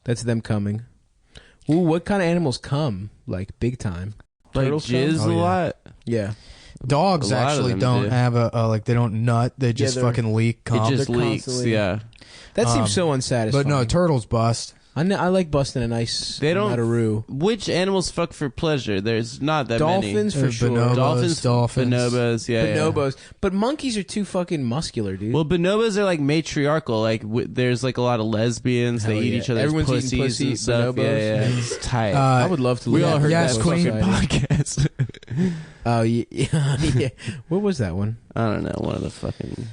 That's them coming. Ooh, what kind of animals come like big time? Like Turtles jizz come? a lot. Yeah. Dogs actually don't have like they don't nut. They just fucking leak cum. It just leaks. Yeah. That seems so unsatisfying. But no, turtles bust. I like busting a nice Mataroo. Which animals fuck for pleasure? There's not that many. Dolphins for sure. Dolphins, bonobos, yeah. Bonobos. Yeah. But monkeys are too fucking muscular, dude. Well, bonobos are like matriarchal. Like there's like a lot lot of lesbians. They eat each other's Everyone's pussies eating and stuff. bonobos. Yeah. It's tight. I would love to. We all heard Yes, that Queen fucking podcast. Oh yeah. What was that one? I don't know. One of the fucking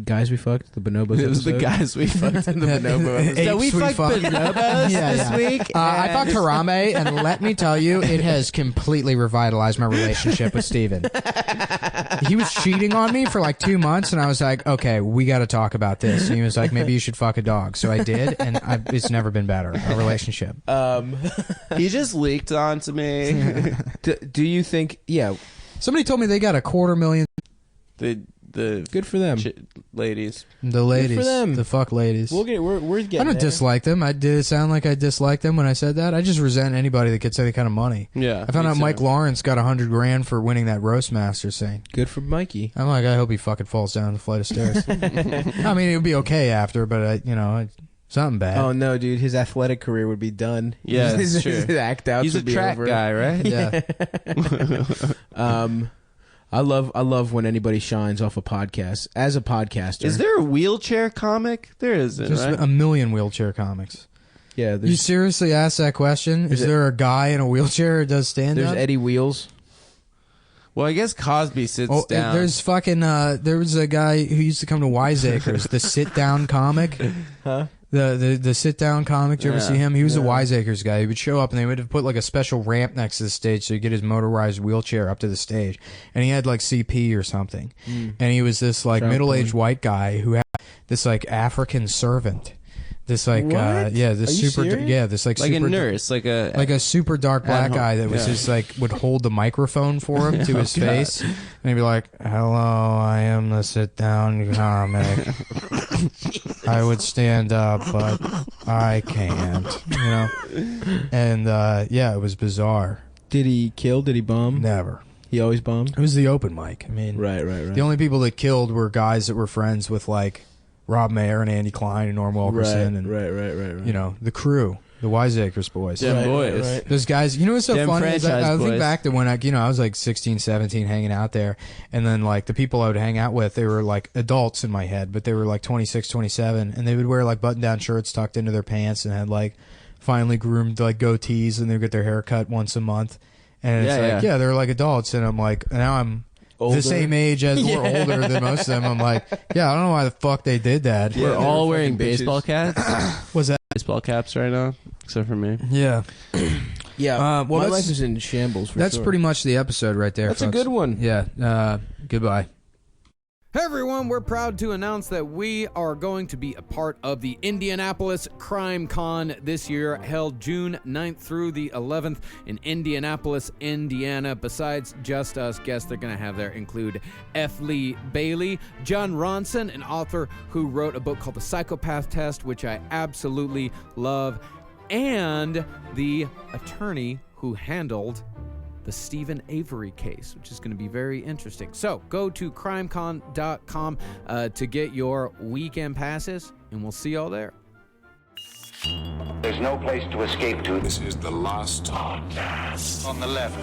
guys we fucked. The bonobos. It was episode? the guys we fucked. The bonobo episode. So we fucked bonobos this week. I fucked Harambe, and let me tell you, it has completely revitalized my relationship with Steven. He was cheating on me for like 2 months, and I was like, okay, we got to talk about this. And he was like, maybe you should fuck a dog. So I did, and it's never been better, our relationship. He just leaked onto me. Do you think, Somebody told me they got $250,000. The good for them. Ladies. The ladies. Good for them. The fuck ladies. We're getting I don't there. dislike them. Did it sound like I disliked them when I said that? I just resent anybody that gets any kind of money. Yeah. I found out Mike Lawrence got $100,000 for winning that roast master thing. Good for Mikey. I'm like, I hope he fucking falls down the flight of stairs. I mean, it would be okay after, but something bad. Oh no, dude, his athletic career would be done. Yeah, that's true. His act outs He's a would be track over. guy, right? Yeah. I love when anybody shines off a podcast. As a podcaster, Is there a wheelchair comic? There isn't, There's right? a million wheelchair comics. Yeah, You seriously asked that question? Is there a guy in a wheelchair who does stand-up? there's Eddie Wheels. Well, I guess Cosby sits down. There's fucking there was a guy who used to come to Wiseacres, the sit-down comic. Huh? The sit-down comic, did you ever see him? He was a Wiseacres guy. He would show up, and they would have put like a special ramp next to the stage so he'd get his motorized wheelchair up to the stage. And he had like CP or something. And he was this like middle-aged white guy who had this like African servant. This like this super this like like super a nurse, like a super dark black guy that was just like would hold the microphone for him to his face, and he'd be like, "Hello, I am the sit-down comic. I would stand up, but I can't," And it was bizarre. Did he kill? Did he bomb? Never. He always bombed. It was the open mic. I mean, right. The only people that killed were guys that were friends with like Rob Mayer and Andy Klein and Norm Wilkerson and right. The crew, the Wiseacres boys. Them boys. Right. Those guys, what's so Them funny is I franchise think boys. back to when I was like 16, 17 hanging out there, and then like the people I would hang out with, they were like adults in my head, but they were like 26, 27, and they would wear like button-down shirts tucked into their pants and had like finely groomed like goatees, and they would get their hair cut once a month. And it's they're like adults, and I'm like, now I'm older. The same age as we're older than most of them. I'm like, I don't know why the fuck they did that. We're all wearing baseball caps. What's that? Baseball caps right now, except for me. Yeah. Yeah. Well, my life is in shambles. That's pretty much the episode right there. That's folks. a good one. Yeah. Goodbye. Hey everyone, we're proud to announce that we are going to be a part of the Indianapolis Crime Con this year, held June 9th through the 11th in Indianapolis, Indiana. Besides just us, guests they're going to have there include F. Lee Bailey, John Ronson, an author who wrote a book called The Psychopath Test, which I absolutely love, and the attorney who handled the Stephen Avery case, which is going to be very interesting. So go to crimecon.com to get your weekend passes, and we'll see y'all there. There's no place to escape to. This is the last podcast. On the left.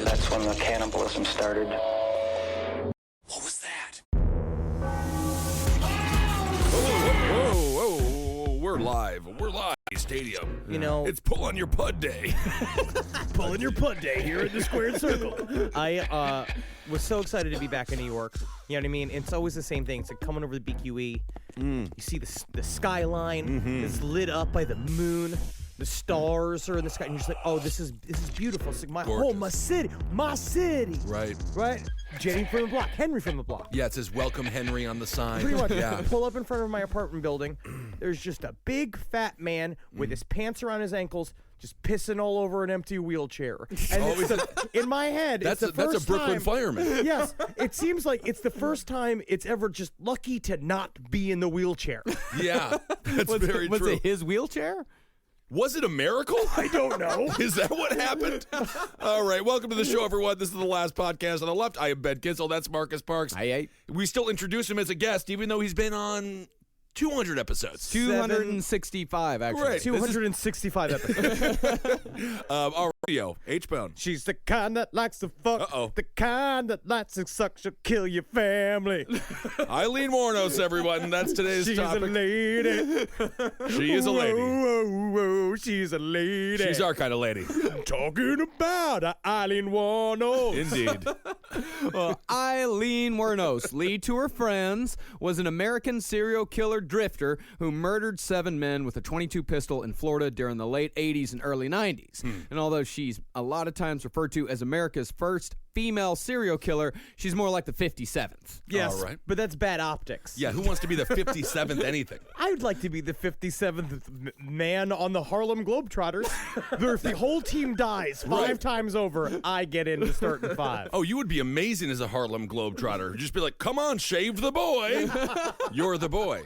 That's when the cannibalism started. What was that? Whoa, we're live. Stadium. It's pull on your pud day. Pulling your pud day here at the squared circle. I was so excited to be back in New York. You know what I mean? It's always the same thing. It's like coming over the BQE. You see the skyline is lit up by the moon. The stars are in the sky, and you're just like, oh, this is beautiful. It's like my city. Right? Jenny from the block, Henry from the block. Yeah, it says welcome Henry on the sign. Pretty much. Yeah. Pull up in front of my apartment building, there's just a big fat man with his pants around his ankles, just pissing all over an empty wheelchair. And in my head, That's it's the first a Brooklyn time, fireman. Yes, it seems like it's the first time it's ever just lucky to not be in the wheelchair. Yeah, that's very Was true. it his wheelchair? Was it a miracle? I don't know. Is that what happened? All right, welcome to the show, everyone. This is the last podcast on the left. I am Ben Kissel. That's Marcus Parks. Aye. We still introduce him as a guest, even though he's been on 200 episodes. 265, actually. Right. 265 episodes. Our radio, H-Bone. She's the kind that likes to fuck. Uh-oh. The kind that likes to suck. She'll kill your family. Eileen Warnos, everyone. That's today's She's topic. a lady. She is a lady. Whoa, whoa, she's a lady. She's our kind of lady. Talking about Eileen Warnos. Indeed. Well, Eileen Wuornos, Lee to her friends, was an American serial killer drifter who murdered 7 men with a .22 pistol in Florida during the late 80s and early 90s. And although she's a lot of times referred to as America's first female serial killer, she's more like the 57th. Yes, All right. but that's bad optics. Yeah, who wants to be the 57th anything? I would like to be the 57th man on the Harlem Globetrotters. If the whole team dies 5 times over, I get into starting 5. Oh, you would be amazing as a Harlem Globetrotter. Just be like, come on, shave the boy. You're the boy.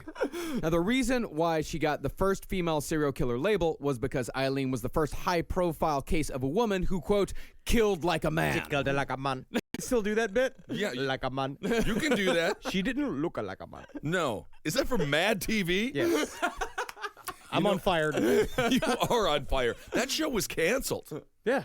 Now, the reason why she got the first female serial killer label was because Eileen was the first high-profile case of a woman who, quote, killed like a man. Like a man. Still do that bit? Yeah. Like a man. You can do that. She didn't look like a man. No. Is that from Mad TV? Yes. I'm on fire today. You are on fire. That show was canceled. Yeah.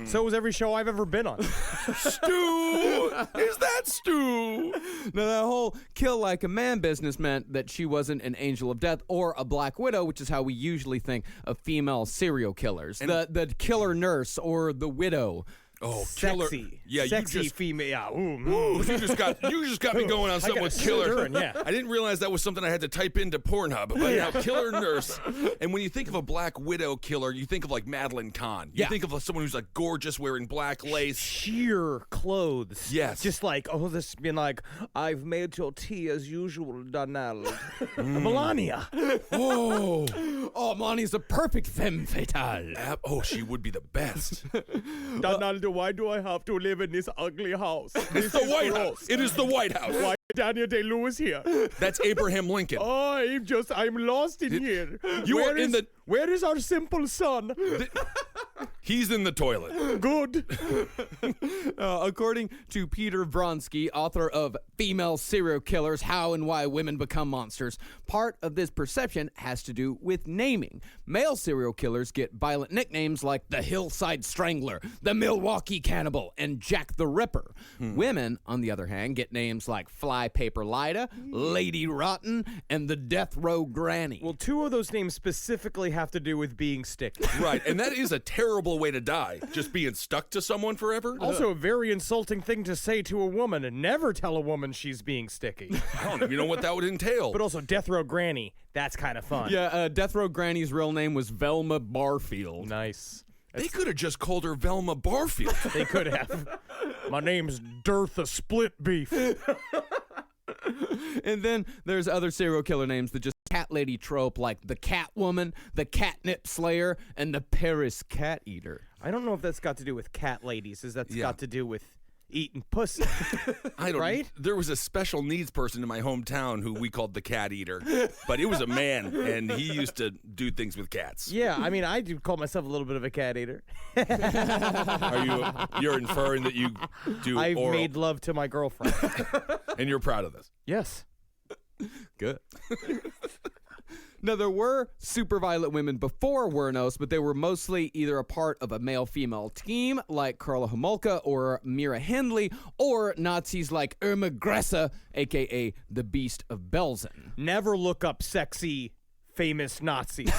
So was every show I've ever been on. Stu! Is that Stu? Now, that whole kill like a man business meant that she wasn't an angel of death or a black widow, which is how we usually think of female serial killers. The killer nurse or the widow. Oh, killer. Sexy. Yeah, Sexy you just, female. Yeah. Ooh, you just got me going on something with killer. stirring, yeah. I didn't realize that was something I had to type into Pornhub. But now, killer nurse. And when you think of a black widow killer, you think of like Madeline Kahn. You think of someone who's like gorgeous, wearing black lace, Sheer clothes. Yes. Just like, this being like, I've made your tea as usual, Donald. Melania. Oh, Melania's the perfect femme fatale. oh, she would be the best. Donald, why do I have to live in this ugly house? It's the White House. It is the White House. Why Daniel Day-Lewis here? That's Abraham Lincoln. I'm lost in here. You are in the. Where is our simple son? He's in the toilet. Good. According to Peter Vronsky, author of Female Serial Killers, How and Why Women Become Monsters, part of this perception has to do with naming. Male serial killers get violent nicknames like the Hillside Strangler, the Milwaukee Cannibal, and Jack the Ripper. Women, on the other hand, get names like Fly Paper Lyda, Lady Rotten, and the Death Row Granny. Well, 2 of those names specifically have to do with being sticky. Right, and that is a terrible way to die, just being stuck to someone forever. Also, a very insulting thing to say to a woman, and never tell a woman she's being sticky. I don't even know what that would entail. But also, Death Row Granny, that's kind of fun. Yeah, Death Row Granny's real name was Velma Barfield. Nice. They could have just called her Velma Barfield. They could have. My name's Dirtha Split Beef. And then there's other serial killer names that just cat lady trope, like the Catwoman, the Catnip Slayer, and the Paris Cat Eater. I don't know if that's got to do with cat ladies. Is that's Yeah. got to do with eating pussy? I don't. Right? There was a special needs person in my hometown who we called the Cat Eater, but it was a man, and he used to do things with cats. Yeah, I mean, I do call myself a little bit of a cat eater. You're inferring that you do I've oral, made love to my girlfriend. and you're proud of this. Yes. Good. Now, there were super violent women before Wuornos, but they were mostly either a part of a male-female team, like Karla Homolka or Mira Hindley, or Nazis like Irma Gressa, a.k.a. the Beast of Belzen. Never look up sexy, famous Nazis.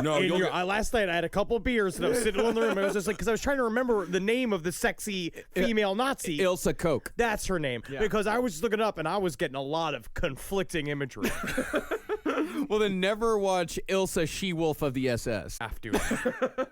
No, In you'll your, get- I, last night I had a couple of beers and I was sitting in the room and I was just like, because I was trying to remember the name of the sexy female Nazi. Ilsa Koch. That's her name. Because I was just looking up and I was getting a lot of conflicting imagery. Well, then never watch Ilsa She-Wolf of the SS. Have to.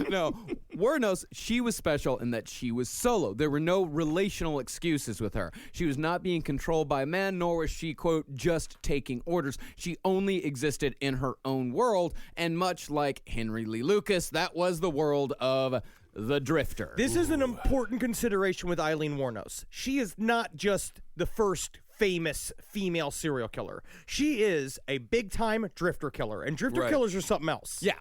No, Wuornos, she was special in that she was solo. There were no relational excuses with her. She was not being controlled by men, nor was she, quote, just taking orders. She only existed in her own world, and much like Henry Lee Lucas, that was the world of the Drifter. This is an important consideration with Eileen Wuornos. She is not just the first famous female serial killer. She is a big-time drifter killer, and drifter killers are something else. Yeah.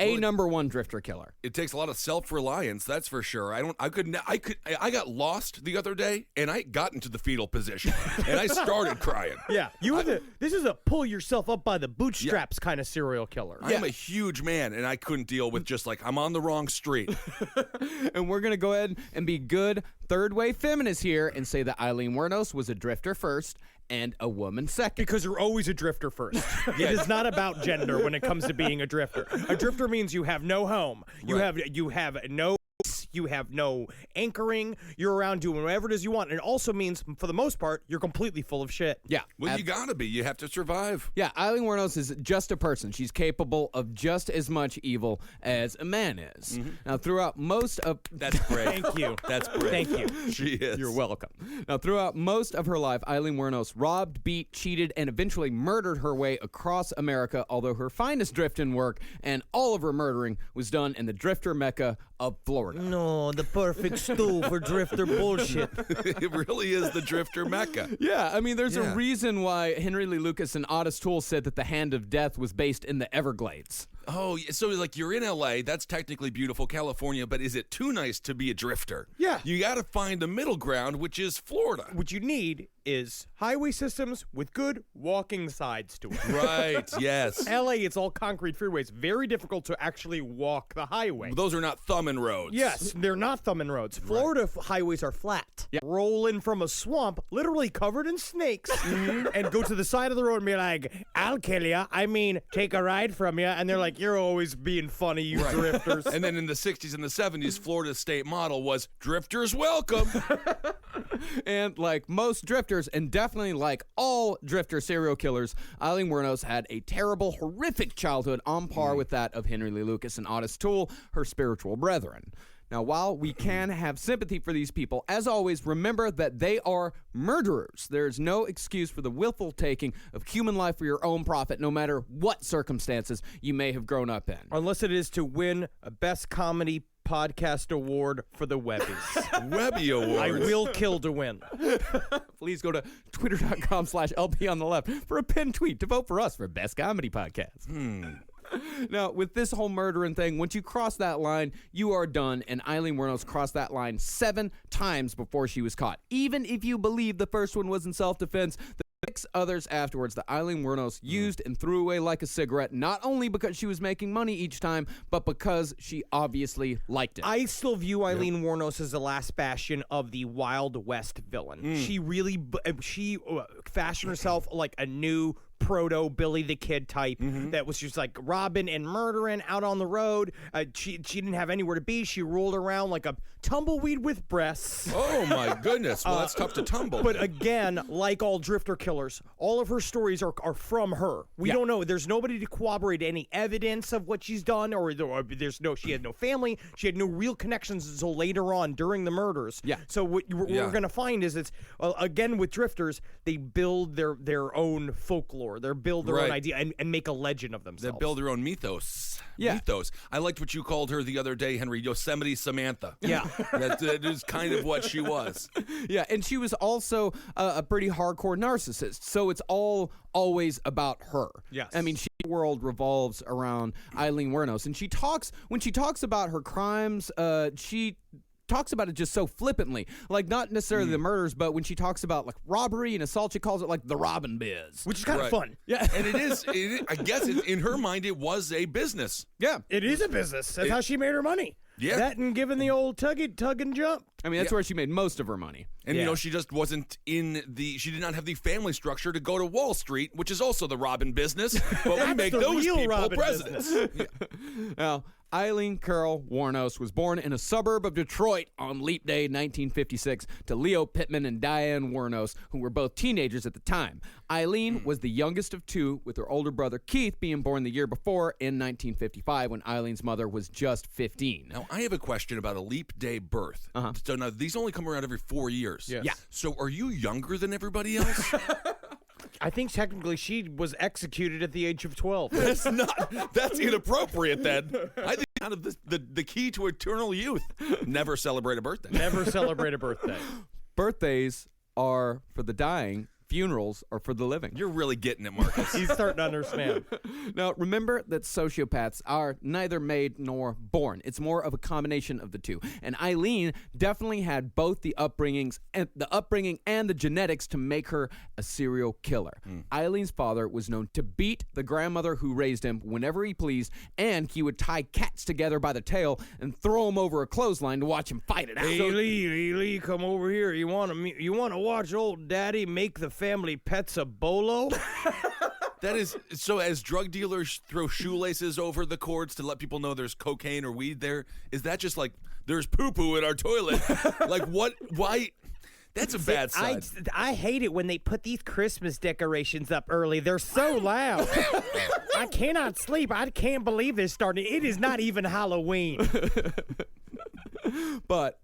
Number one drifter killer. It takes a lot of self-reliance, that's for sure. I got lost the other day, and I got into the fetal position, and I started crying. Yeah, this is a pull yourself up by the bootstraps kind of serial killer. I am a huge man, and I couldn't deal with just like, I'm on the wrong street. And we're going to go ahead and be good third-wave feminists here and say that Eileen Wuornos was a drifter first and a woman second. Because you're always a drifter first. It is not about gender when it comes to being a drifter. A drifter means you have no home. You have no anchoring. You're around doing whatever it is you want. And it also means, for the most part, you're completely full of shit. Yeah. Well, you gotta be. You have to survive. Yeah, Eileen Wuornos is just a person. She's capable of just as much evil as a man is. Mm-hmm. Now, throughout most of... That's great. Thank you. That's great. Thank you. She is. You're welcome. Now, throughout most of her life, Eileen Wuornos robbed, beat, cheated, and eventually murdered her way across America, although her finest drifting work and all of her murdering was done in the drifter mecca of Florida. No, the perfect stew for drifter bullshit. It really is the drifter mecca. Yeah, I mean, there's Yeah. a reason why Henry Lee Lucas and Otis Toole said that the Hand of Death was based in the Everglades. Oh, so like you're in LA, that's technically beautiful California, but is it too nice to be a drifter? Yeah. You got to find a middle ground, which is Florida. What you need is highway systems with good walking sides to it. Right, yes. LA, it's all concrete freeways. Very difficult to actually walk the highway. Those are not thumbing roads. Yes, they're not thumbing roads. Florida highways are flat. Roll in from a swamp, literally covered in snakes, and go to the side of the road and be like, I'll kill ya. I mean, take a ride from ya. And they're like, you're always being funny, you drifters. And then in the 60s and the 70s, Florida's state motto was, drifters welcome. And like most drifters, and definitely like all drifter serial killers, Eileen Wuornos had a terrible, horrific childhood on par with that of Henry Lee Lucas and Otis Toole, her spiritual brethren. Now, while we can have sympathy for these people, as always, remember that they are murderers. There is no excuse for the willful taking of human life for your own profit, no matter what circumstances you may have grown up in. Unless it is to win a Best Comedy Podcast Award for the Webbies. Webby Awards. I will kill to win. Please go to twitter.com/LP on the left for a pinned tweet to vote for us for Best Comedy Podcast. Now, with this whole murdering thing, once you cross that line, you are done, and Eileen Wuornos crossed that line 7 times before she was caught. Even if you believe the first one was in self-defense, the 6 others afterwards that Eileen Wuornos used and threw away like a cigarette, not only because she was making money each time, but because she obviously liked it. I still view Eileen Wuornos as the last bastion of the Wild West villain. She really fashioned herself like a new proto Billy the Kid type that was just like robbing and murdering out on the road. She didn't have anywhere to be. She rolled around like a tumbleweed with breasts. Oh my goodness. Well, that's tough to tumble. But again, like all drifter killers, all of her stories are from her. We don't know. There's nobody to corroborate any evidence of what she's done, or she had no family. She had no real connections until later on during the murders. Yeah. So what we're going to find is it's, again, with drifters, they build their own folklore. They build their own idea and make a legend of themselves. They build their own mythos. Yeah. Mythos. I liked what you called her the other day, Henry. Yosemite Samantha. Yeah. That is kind of what she was. Yeah, and she was also a pretty hardcore narcissist, so it's always about her. Yes. I mean, the world revolves around Eileen Wuornos, and when she talks about her crimes, she talks about it just so flippantly, like not necessarily the murders, but when she talks about like robbery and assault, she calls it like the robbing biz, which is kind of fun. Yeah, and I guess in her mind it was a business. Yeah, it is a business. That's how she made her money. Yeah, that and giving the old tug and jump. I mean, that's where she made most of her money. And she just wasn't she did not have the family structure to go to Wall Street, which is also the robbing business, but we make those people presidents. Now, Eileen Carol Wuornos was born in a suburb of Detroit on Leap Day 1956 to Leo Pittman and Diane Wuornos, who were both teenagers at the time. Eileen was the youngest of 2, with her older brother Keith being born the year before in 1955 when Eileen's mother was just 15. Now, I have a question about a leap day birth. So now these only come around every 4 years. Yes. Yeah. So are you younger than everybody else? I think technically she was executed at the age of 12. That's inappropriate then. I think out of the key to eternal youth, never celebrate a birthday. Never celebrate a birthday. Birthdays are for the dying. Funerals are for the living. You're really getting it, Marcus. He's starting to understand. Now, remember that sociopaths are neither made nor born. It's more of a combination of the two. And Eileen definitely had both the upbringing and the genetics to make her a serial killer. Eileen's father was known to beat the grandmother who raised him whenever he pleased, and he would tie cats together by the tail and throw them over a clothesline to watch him fight it out. Hey, Lee, come over here. You want to watch old daddy make the family pets a bolo? That is so. As drug dealers throw shoelaces over the cords to let people know there's cocaine or weed there, is that just like there's poo-poo in our toilet? Like what? Why? That's a bad sign. I hate it when they put these Christmas decorations up early. They're so loud. I cannot sleep. I can't believe this starting. It is not even Halloween. But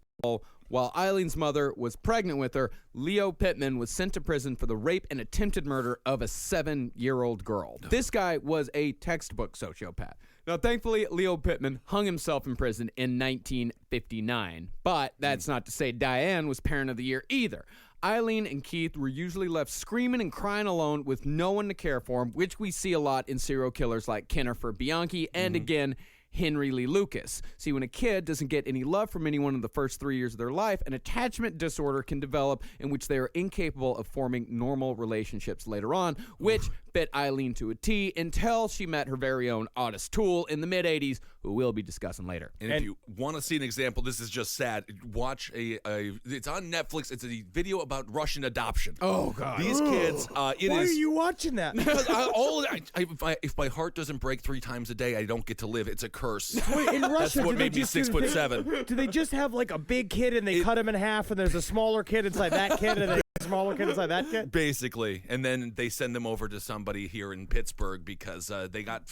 while Eileen's mother was pregnant with her, Leo Pittman was sent to prison for the rape and attempted murder of a 7-year-old girl. This guy was a textbook sociopath. Now, thankfully, Leo Pittman hung himself in prison in 1959. But that's not to say Diane was Parent of the Year either. Eileen and Keith were usually left screaming and crying alone with no one to care for them, which we see a lot in serial killers like Jennifer Bianchi and, again, Henry Lee Lucas. See, when a kid doesn't get any love from anyone in the first 3 years of their life, an attachment disorder can develop in which they are incapable of forming normal relationships later on, which bit Eileen to a T until she met her very own Otis Toole in the mid-'80s, who we'll be discussing later. And if you want to see an example, this is just sad. Watch it's on Netflix. It's a video about Russian adoption. Oh, God. These kids, Why are you watching that? Because if my heart doesn't break 3 times a day, I don't get to live. It's a curse. Wait, in Russia, That's what do they made me just 6'7". Do they just have like a big kid and they cut him in half, and there's a smaller kid inside that kid, and then a smaller kid inside that kid? Basically, and then they send them over to somebody here in Pittsburgh because they got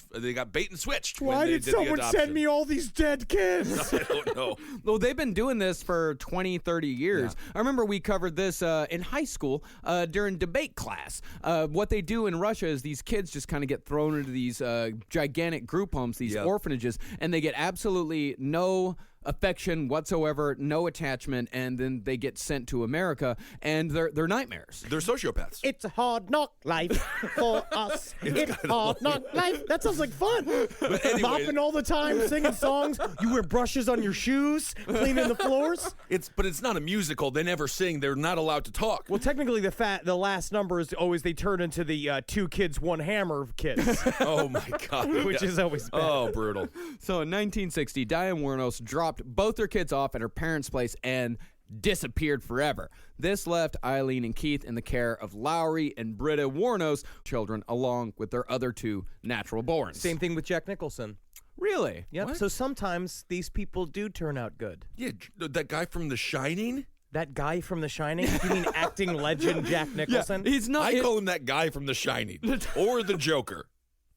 bait and switched. Why did someone send me all these dead kids? I don't know. Well, they've been doing this for 20, 30 years. Yeah. I remember we covered this in high school during debate class. What they do in Russia is these kids just kind of get thrown into these gigantic group homes, these orphanages, and they get absolutely no affection whatsoever, no attachment, and then they get sent to America, and they're nightmares. They're sociopaths. It's a hard knock life for us. It's hard knock life. That sounds like fun. Bopping all the time, singing songs. You wear brushes on your shoes, cleaning the floors. But it's not a musical. They never sing. They're not allowed to talk. Well, technically, the last number is always they turn into the 2 kids, 1 hammer kids. Oh my God. Which is always bad. Oh, brutal. So in 1960, Diane Wuornos dropped both her kids off at her parents' place and disappeared forever. This left Eileen and Keith in the care of Lowry and Britta Wuornos children, along with their other 2 natural borns. Same thing with Jack Nicholson. Really? Yep. What? So sometimes these people do turn out good. Yeah, that guy from The Shining? That guy from The Shining? You mean acting legend Jack Nicholson? Yeah, he's not. I call him that guy from The Shining. Or the Joker.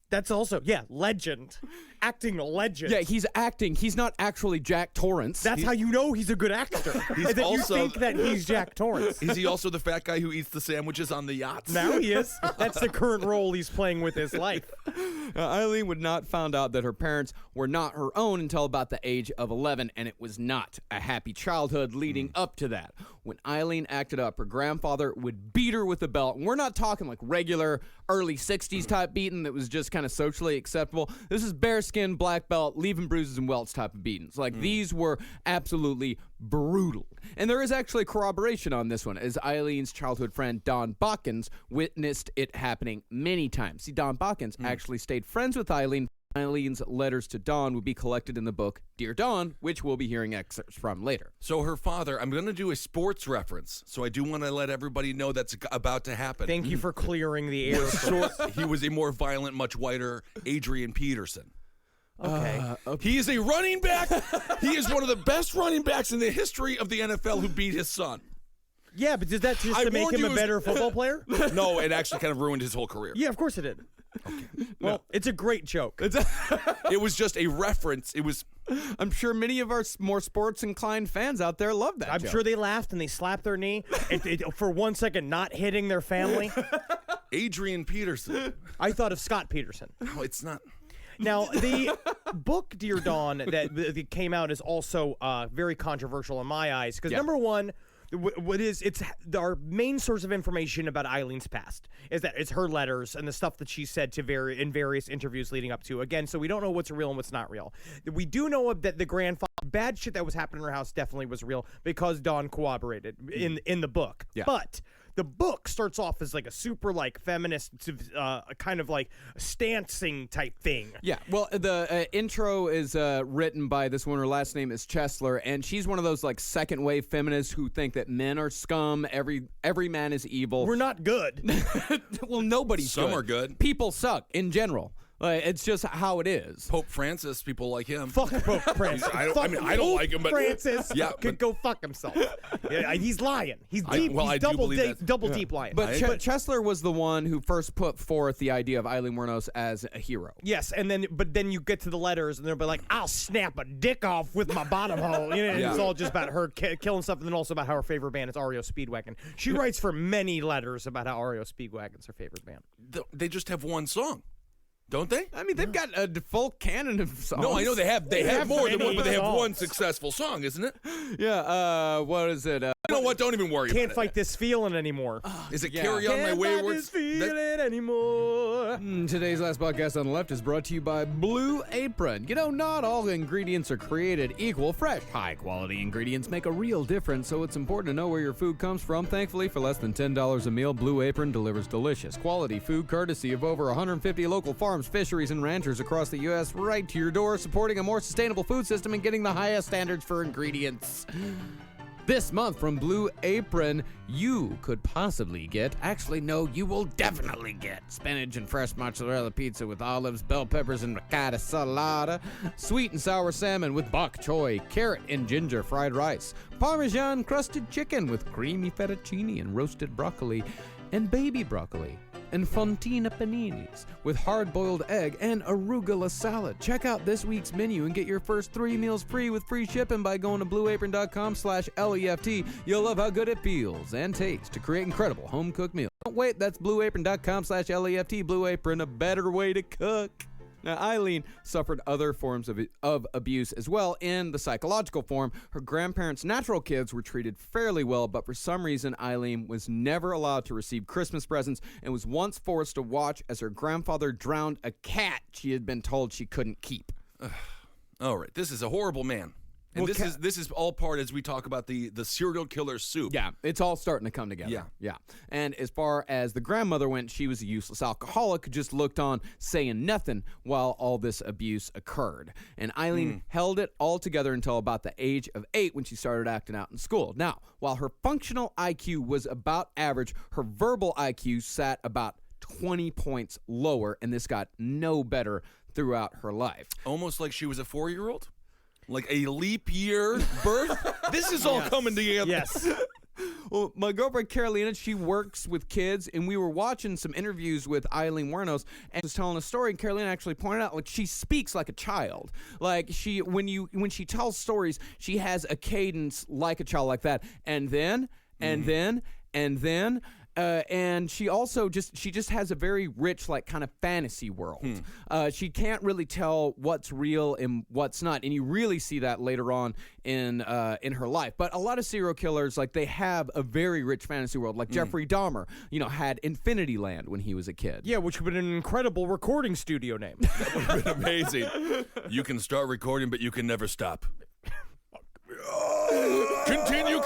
That's also, legend. Acting legend. Yeah, he's acting. He's not actually Jack Torrance. That's how you know he's a good actor. He's is that also- you think that he's Jack Torrance. Is he also the fat guy who eats the sandwiches on the yachts? Now he is. That's the current role he's playing with his life. Eileen would not found out that her parents were not her own until about the age of 11, and it was not a happy childhood leading up to that. When Eileen acted up, her grandfather would beat her with a belt. And we're not talking like regular early 60s type beating that was just kind of socially acceptable. This is bearskin, black belt, leaving bruises and welts type of beatings. Like these were absolutely brutal. And there is actually corroboration on this one, as Eileen's childhood friend Don Botkins witnessed it happening many times. See, Don Botkins actually stayed friends with Eileen. Eileen's letters to Dawn would be collected in the book Dear Dawn, which we'll be hearing excerpts from later. So her father, I'm going to do a sports reference, so I do want to let everybody know that's about to happen. Thank you for clearing the air. He was a more violent, much whiter Adrian Peterson. Okay. He is a running back. He is one of the best running backs in the history of the NFL who beat his son. Yeah, but did that just I to make warned him you a it was- better football player? No, it actually kind of ruined his whole career. Yeah, of course it did. Okay. Well, it's a great joke. It was just a reference. It was I'm sure many of our more sports inclined fans out there love that. I'm joke. sure they laughed and they slapped their knee for 1 second, not hitting their family. Adrian Peterson. I thought of Scott Peterson. No, it's not. Now, the book, Dear Dawn, that came out is also very controversial in my eyes. Because number one, it's our main source of information about Eileen's past is that it's her letters and the stuff that she said to in various interviews leading up to. Again, so we don't know what's real and what's not real. We do know that the grandfather bad shit that was happening in her house definitely was real because Dawn corroborated in the book. Yeah. But the book starts off as like a super like feminist kind of like stancing type thing. Yeah, well, the intro is written by this woman. Her last name is Chesler, and she's one of those like second wave feminists who think that men are scum. Every man is evil. We're not good. Well, nobody's Some good. are good. People suck in general. It's just how it is. Pope Francis, people like him. Fuck Pope Francis. I don't like him, but Francis could go fuck himself. Yeah, he's lying. He's deep. He's double deep lying. But Chesler was the one who first put forth the idea of Eileen Wuornos as a hero. Yes, and then you get to the letters, and they'll be like, "I'll snap a dick off with my bottom hole." You know, and it's all just about her killing stuff, and then also about how her favorite band is REO Speedwagon. She writes for many letters about how REO Speedwagon's her favorite band. They just have one song. Don't they? I mean, they've got a full canon of songs. No, I know they have more than one, but they have songs. one successful song, isn't it? Yeah, what is it? You know what? Don't even worry Can't about fight this feeling anymore. it. Is it Carry On My Wayward? Can't fight this feeling anymore. Today's last podcast on the left is brought to you by Blue Apron. You know, not all ingredients are created equal. Fresh, high-quality ingredients make a real difference, so it's important to know where your food comes from. Thankfully, for less than $10 a meal, Blue Apron delivers delicious, quality food courtesy of over 150 local farms, fisheries, and ranchers across the U.S. right to your door, supporting a more sustainable food system and getting the highest standards for ingredients. This month from Blue Apron, you could possibly get, actually no, you will definitely get spinach and fresh mozzarella pizza with olives, bell peppers, and ricotta salata, sweet and sour salmon with bok choy, carrot and ginger fried rice, Parmesan crusted chicken with creamy fettuccine and roasted broccoli, and baby broccoli, and fontina paninis with hard-boiled egg and arugula salad. Check out this week's menu and get your first 3 meals free with free shipping by going to blueapron.com/LEFT. You'll love how good it feels and tastes to create incredible home-cooked meals. Don't wait, that's blueapron.com/LEFT. Blue Apron, a better way to cook. Now, Eileen suffered other forms of abuse as well. In the psychological form, her grandparents' natural kids were treated fairly well, but for some reason, Eileen was never allowed to receive Christmas presents and was once forced to watch as her grandfather drowned a cat she had been told she couldn't keep. All right, this is a horrible man. And this is all part as we talk about the serial killer soup. Yeah, it's all starting to come together. Yeah. And as far as the grandmother went, she was a useless alcoholic who just looked on saying nothing while all this abuse occurred. And Eileen held it all together until about the age of 8 when she started acting out in school. Now, while her functional IQ was about average, her verbal IQ sat about 20 points lower, and this got no better throughout her life. Almost like she was a 4-year-old? Like a leap year birth? This is all coming together. Yes. Well, my girlfriend Carolina, she works with kids, and we were watching some interviews with Eileen Wuornos, and was telling a story, and Carolina actually pointed out, like, she speaks like a child. Like, when she tells stories, she has a cadence like a child, like that. And then, and she also just has a very rich, like, kind of fantasy world. She can't really tell what's real and what's not, and you really see that later on in her life. But a lot of serial killers, like, they have a very rich fantasy world. Like Jeffrey Dahmer, had Infinity Land when he was a kid. Yeah, which would have been an incredible recording studio name. That would have been amazing. You can start recording, but you can never stop. Continue.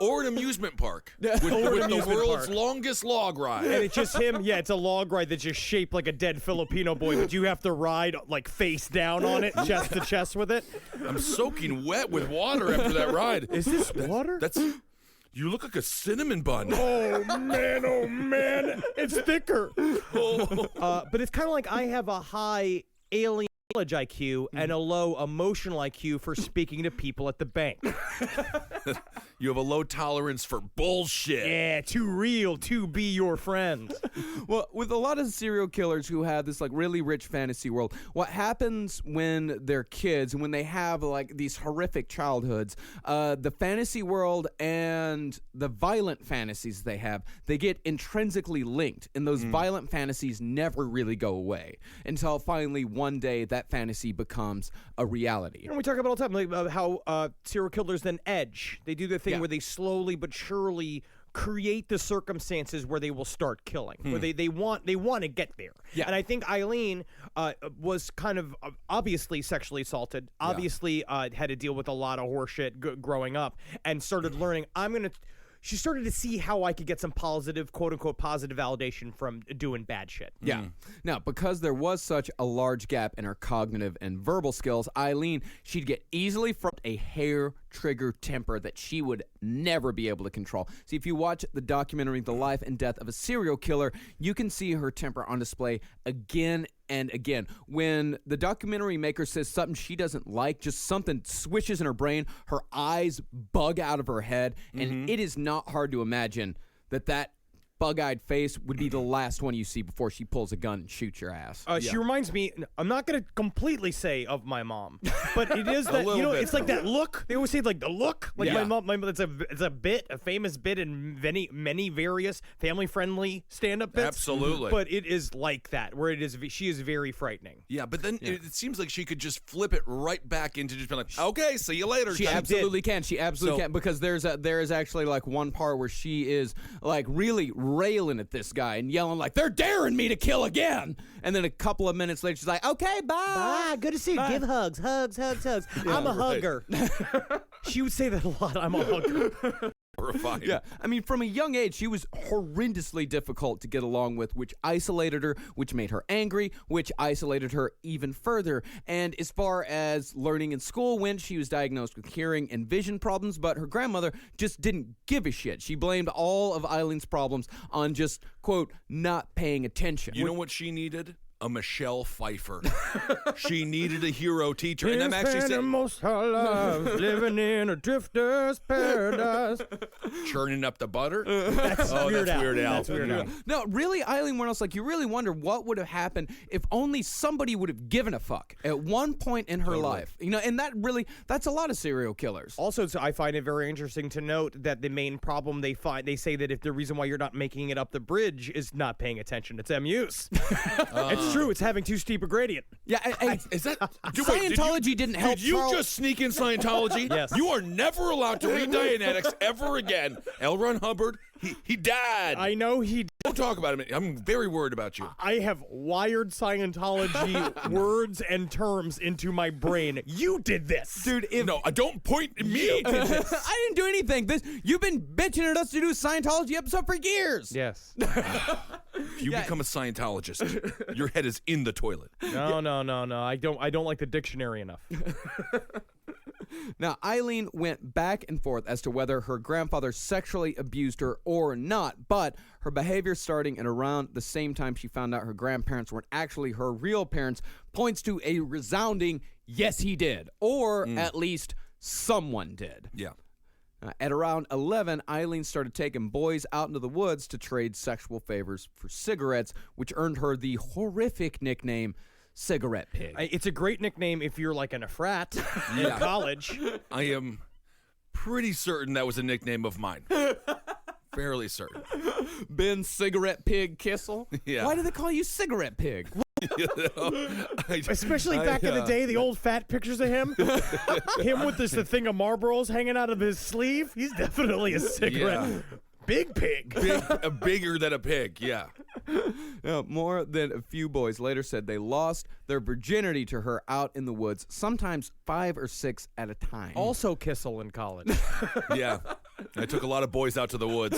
Or an amusement park with the world's longest log ride. And it's just him. Yeah, it's a log ride that's just shaped like a dead Filipino boy, but you have to ride like face down on it, chest to chest with it. I'm soaking wet with water after that ride. Is this water? You look like a cinnamon bun. Oh man, it's thicker. But it's kind of like I have a high alien IQ and a low emotional IQ for speaking to people at the bank. You have a low tolerance for bullshit. Yeah, too real to be your friend. Well, with a lot of serial killers who have this like really rich fantasy world, what happens when they're kids and when they have like these horrific childhoods, the fantasy world and the violent fantasies they get intrinsically linked, and those violent fantasies never really go away until finally one day that fantasy becomes a reality. And we talk about all the time, like about how serial killers then edge. They do the thing where they slowly but surely create the circumstances where they will start killing. Where they want to get there. Yeah. And I think Eileen was kind of obviously sexually assaulted. Obviously had to deal with a lot of horseshit growing up, and started learning. She started to see how I could get some positive, quote-unquote, positive validation from doing bad shit. Yeah. Now, because there was such a large gap in her cognitive and verbal skills, Eileen, she'd get easily from a hair-trigger temper that she would never be able to control. See, if you watch the documentary The Life and Death of a Serial Killer, you can see her temper on display again and again. When the documentary maker says something she doesn't like, just something swishes in her brain, her eyes bug out of her head, and it is not hard to imagine that bug-eyed face would be the last one you see before she pulls a gun and shoots your ass. She reminds me, I'm not going to completely say of my mom, but it is that, it's like that look. They always say like the look. Like my mom, it's a famous bit in many various family-friendly stand-up bits. Absolutely. But it is like that, where she is very frightening. Yeah, but then it seems like she could just flip it right back into just being like, okay, see you later. She absolutely can. She absolutely can, because there is actually like one part where she is like really railing at this guy and yelling like, they're daring me to kill again. And then a couple of minutes later, she's like, okay, bye. Bye. Good to see you. Bye. Give hugs. I'm a hugger. She would say that a lot. I'm a hugger. Horrifying. Yeah, I mean, from a young age, she was horrendously difficult to get along with, which isolated her, which made her angry, which isolated her even further. And as far as learning in school went, she was diagnosed with hearing and vision problems, but her grandmother just didn't give a shit. She blamed all of Eileen's problems on just, quote, not paying attention. You know what she needed? A Michelle Pfeiffer. She needed a hero teacher. And I'm actually saying, most her life, living in a drifter's paradise. Churning up the butter? That's Weird Al. That's Weird Al. No, really, Eileen Wuornos, like, you really wonder what would have happened if only somebody would have given a fuck at one point in her life. You know, and that's a lot of serial killers. Also, I find it very interesting to note that the main problem they say that if the reason why you're not making it up the bridge is not paying attention, it's MUs. It's true. It's having too steep a gradient. Yeah, is that Scientology didn't help? Did you just sneak in Scientology? Yes. You are never allowed to read Dianetics ever again. L. Ron Hubbard, he died. I know he. Don't talk about him. I'm very worried about you. I have wired Scientology words and terms into my brain. You did this, dude. No, don't point at me. I didn't do anything. You've been bitching at us to do a Scientology episode for years. Yes. If you become a Scientologist, your head is in the toilet. No. I don't like the dictionary enough. Now, Eileen went back and forth as to whether her grandfather sexually abused her or not, but her behavior starting at around the same time she found out her grandparents weren't actually her real parents points to a resounding yes, he did, or at least someone did. Yeah. At around 11, Eileen started taking boys out into the woods to trade sexual favors for cigarettes, which earned her the horrific nickname Cigarette Pig. It's a great nickname if you're like in a frat in college. I am pretty certain that was a nickname of mine. Fairly certain. Ben Cigarette Pig Kissel? Yeah. Why do they call you Cigarette Pig? Especially back in the day, the old fat pictures of him. Him with the thing of Marlboros hanging out of his sleeve. He's definitely a cigarette. Yeah. Big pig. Bigger than a pig, yeah. More than a few boys later said they lost their virginity to her out in the woods, sometimes 5 or 6 at a time. Also Kissel in college. Yeah. I took a lot of boys out to the woods.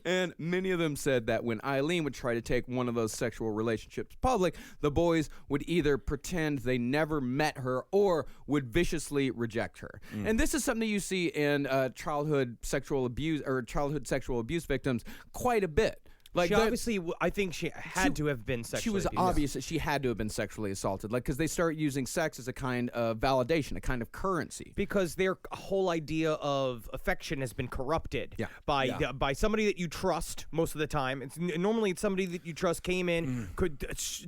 And many of them said that when Eileen would try to take one of those sexual relationships public, the boys would either pretend they never met her or would viciously reject her. And this is something you see in childhood sexual abuse victims quite a bit. Like She obviously, I think she had to have been sexually she was abused. obvious that she had to have been sexually assaulted, like because they start using sex as a kind of validation, a kind of currency. Because their whole idea of affection has been corrupted by somebody that you trust most of the time. Normally it's somebody that you trust came in,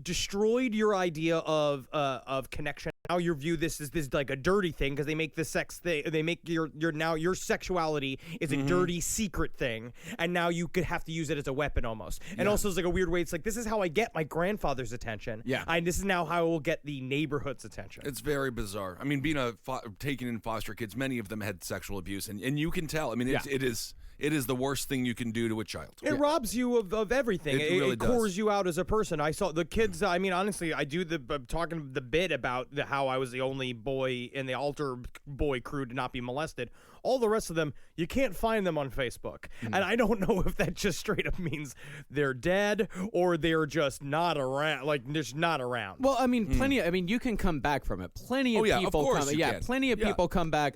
destroyed your idea of connection. Now you view this as this like a dirty thing because they make the sex thing. They make your sexuality is a dirty secret thing, and now you could have to use it as a weapon almost. And also it's like a weird way. It's like this is how I get my grandfather's attention. Yeah, and this is now how I will get the neighborhood's attention. It's very bizarre. I mean, being taken in foster kids, many of them had sexual abuse, and you can tell. I mean, it is the worst thing you can do to a child. It robs you of everything. It really it does. cores you out as a person. I saw the kids. I mean, honestly, I do talking the bit about how I was the only boy in the altar boy crew to not be molested. All the rest of them, you can't find them on Facebook. And I don't know if that just straight up means they're dead or they're just not around. Like, they're just not around. Well, I mean, plenty. I mean, you can come back from it. Plenty of people. Of course come, you yeah, can. plenty of people come back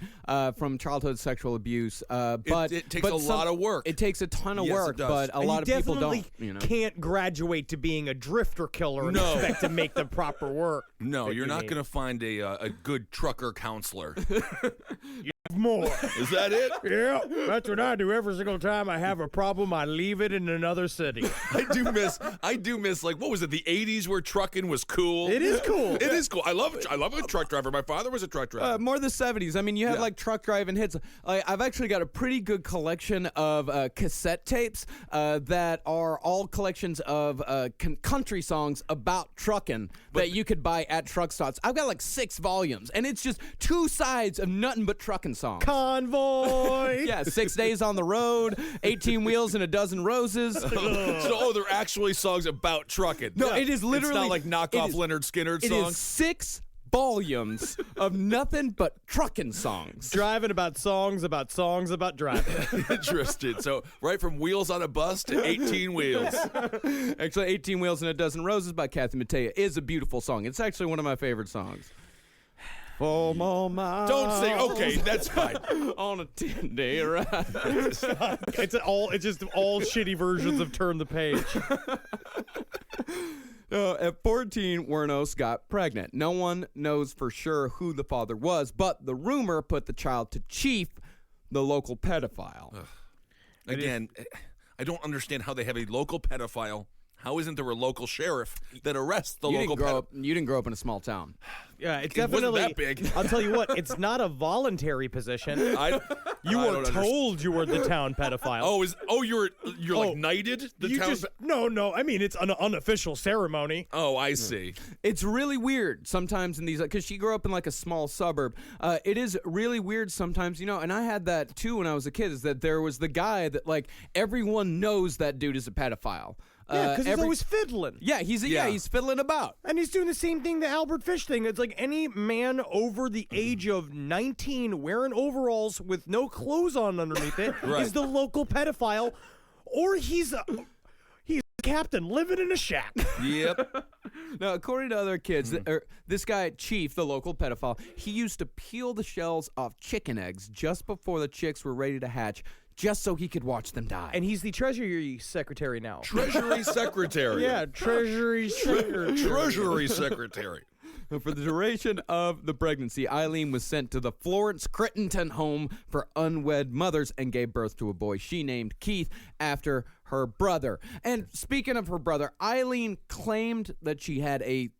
from childhood sexual abuse. But it takes a lot of work. It takes a ton of Yes, work, it does. but a And lot you of people definitely don't. You know, can't graduate to being a drifter killer and No. expect to make the proper work. No, that you're you not need. going to find a good trucker counselor. More. Is that it? Yeah, that's what I do every single time I have a problem. I leave it in another city. I do miss like what was it? The '80s where trucking was cool. It is cool. It is cool. I love a truck driver. My father was a truck driver. more the 70s. I mean, you have like truck driving hits. I've actually got a pretty good collection of cassette tapes that are all collections of country songs about trucking that you could buy at truck stops. I've got like 6 volumes, and it's just 2 sides of nothing but trucking songs. Convoy. Yeah, 6 days on the road, 18 wheels and a dozen roses. So they're actually songs about trucking. No, it is literally It's not like knockoff Leonard Skinner It is songs. 6 volumes of nothing but trucking songs. Driving about songs about driving. Interested. So right from Wheels on a Bus to 18 Wheels. Actually, 18 Wheels and a Dozen Roses by Kathy Mattea is a beautiful song. It's actually one of my favorite songs. 4 more miles. Don't sing. Okay, that's fine. On a 10-day ride. It's just all shitty versions of Turn the Page. At 14, Wernos got pregnant. No one knows for sure who the father was, but the rumor put the child to Chief, the local pedophile. Again, I don't understand how they have a local pedophile. How isn't there a local sheriff that arrests the local pedophile? You didn't grow up in a small town. Yeah, it's It wasn't definitely that big. I'll tell you what, it's not a voluntary position. You I were don't told you were the town pedophile. You're like knighted? The you town just no. I mean, it's an unofficial ceremony. Oh, I see. It's really weird sometimes in these, because she grew up in like a small suburb. It is really weird sometimes, and I had that too when I was a kid, is that there was the guy that like everyone knows that dude is a pedophile. Yeah, because he's always fiddling. Yeah, he's fiddling about. And he's doing the same thing, the Albert Fish thing. It's like any man over the age of 19 wearing overalls with no clothes on underneath it is the local pedophile, or he's a captain living in a shack. Yep. Now, according to other kids, this guy, Chief, the local pedophile, he used to peel the shells off chicken eggs just before the chicks were ready to hatch, just so he could watch them die. And he's the Treasury Secretary now. Treasury Secretary. Yeah, Treasury Secretary. Treasury Secretary. For the duration of the pregnancy, Eileen was sent to the Florence Crittenton Home for Unwed Mothers and gave birth to a boy she named Keith after her brother. And speaking of her brother, Eileen claimed that she had a